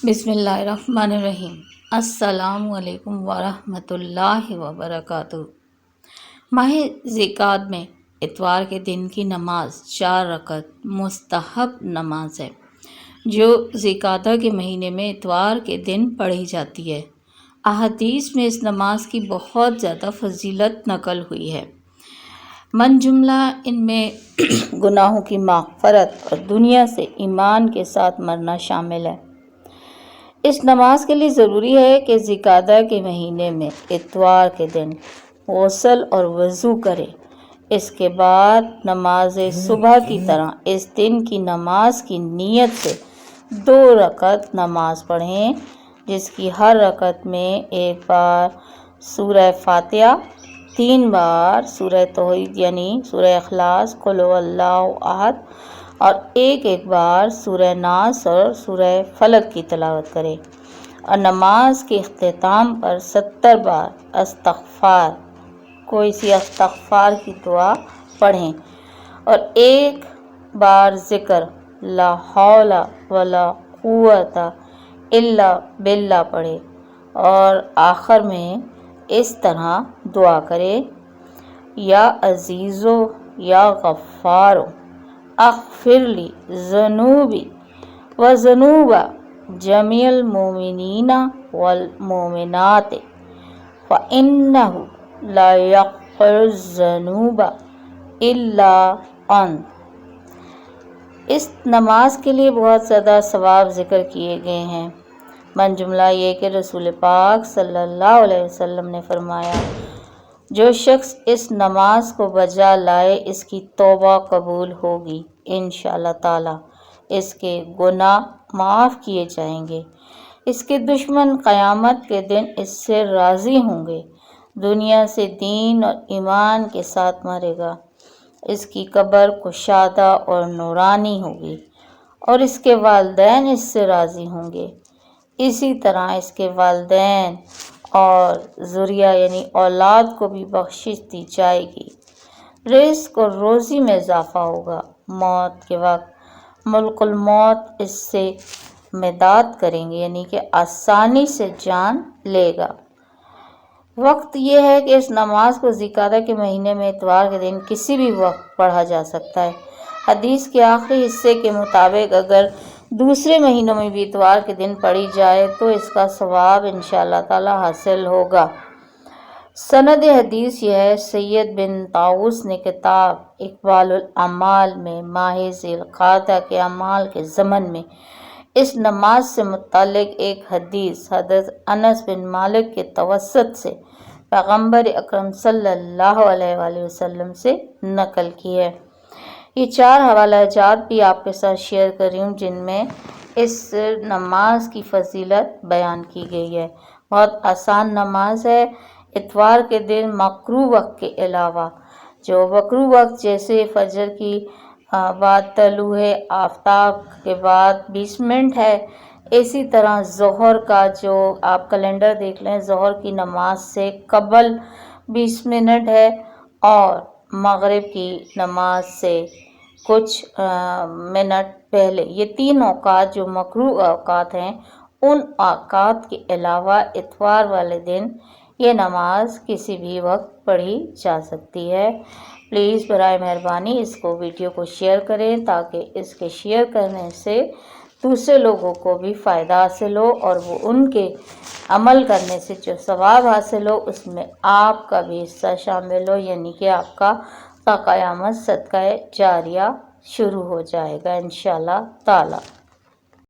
بسم اللہ الرحمن الرحیم۔ السلام علیکم ورحمۃ اللہ وبرکاتہ۔ ماہ ذوالقعدہ میں اتوار کے دن کی نماز 4 رکعت مستحب نماز ہے جو ذوالقعدہ کے مہینے میں اتوار کے دن پڑھی جاتی ہے۔ احادیث میں اس نماز کی بہت زیادہ فضیلت نقل ہوئی ہے۔ من جملہ ان میں گناہوں کی مغفرت اور دنیا سے ایمان کے ساتھ مرنا شامل ہے۔ اس نماز کے لیے ضروری ہے کہ ذوالقعدہ کے مہینے میں اتوار کے دن غسل اور وضو کرے۔ اس کے بعد نماز صبح کی طرح اس دن کی نماز کی نیت سے 2 رکعت نماز پڑھیں، جس کی ہر رکعت میں 1 بار سورہ فاتحہ، 3 بار سورہ توحید یعنی سورہ اخلاص، قل هو اللہ احد اور 1 بار سورہ ناس اور سورہ فلق کی تلاوت کرے، اور نماز کے اختتام پر 70 بار استغفار، کوئی سی استغفار کی دعا پڑھیں، اور 1 بار ذکر لا حول ولا قوت الا باللہ پڑھے، اور آخر میں اس طرح دعا کرے: یا عزیزو یا غفارو اغفر لی ذنوبی و ذنوب جمیع المؤمنین والمؤمنات فإنہ لا یغفر الذنوب الا انت۔ اس نماز کے لیے بہت زیادہ ثواب ذکر کیے گئے ہیں۔ من جملہ یہ کہ رسول پاک صلی اللہ علیہ وسلم نے فرمایا: جو شخص اس نماز کو بجا لائے اس کی توبہ قبول ہوگی، انشاءاللہ تعالی اس کے گناہ معاف کیے جائیں گے، اس کے دشمن قیامت کے دن اس سے راضی ہوں گے، دنیا سے دین اور ایمان کے ساتھ مرے گا، اس کی قبر کشادہ اور نورانی ہوگی، اور اس کے والدین اس سے راضی ہوں گے، اسی طرح اس کے والدین اور ذریہ یعنی اولاد کو بھی بخشش دی جائے گی، رزق اور روزی میں اضافہ ہوگا، موت کے وقت ملک الموت اس سے مداد کریں گے یعنی کہ آسانی سے جان لے گا۔ وقت یہ ہے کہ اس نماز کو ذوالقعدہ کے مہینے میں اتوار کے دن کسی بھی وقت پڑھا جا سکتا ہے۔ حدیث کے آخری حصے کے مطابق اگر دوسرے مہینوں میں بھی اتوار کے دن پڑھی جائے تو اس کا ثواب انشاءاللہ تعالی حاصل ہوگا۔ سند حدیث یہ ہے: سید بن طاؤس نے کتاب اقبال الاعمال میں ماہ ذوالقعدہ کے اعمال کے ضمن میں اس نماز سے متعلق ایک حدیث حضرت انس بن مالک کے توسط سے پیغمبر اکرم صلی اللہ علیہ وآلہ وسلم سے نقل کی ہے۔ یہ 4 حوالہ جات بھی آپ کے ساتھ شیئر کر رہی ہوں جن میں اس نماز کی فضیلت بیان کی گئی ہے۔ بہت آسان نماز ہے۔ اتوار کے دن مکروہ وقت کے علاوہ جو مکروہ وقت جیسے فجر کی بعد طلوع آفتاب کے بعد 20 منٹ ہے، اسی طرح ظہر کا جو آپ کیلنڈر دیکھ لیں ظہر کی نماز سے قبل 20 منٹ ہے، اور مغرب کی نماز سے کچھ منٹ پہلے، یہ 3 اوقات جو مکروہ اوقات ہیں، ان اوقات کے علاوہ اتوار والے دن یہ نماز کسی بھی وقت پڑھی جا سکتی ہے۔ پلیز برائے مہربانی اس کو ویڈیو کو شیئر کریں تاکہ اس کے شیئر کرنے سے دوسرے لوگوں کو بھی فائدہ حاصل ہو، اور وہ ان کے عمل کرنے سے جو ثواب حاصل ہو اس میں آپ کا بھی حصہ شامل ہو، یعنی کہ آپ کا تا قیامت صدقہ جاریہ شروع ہو جائے گا انشاءاللہ تعالی۔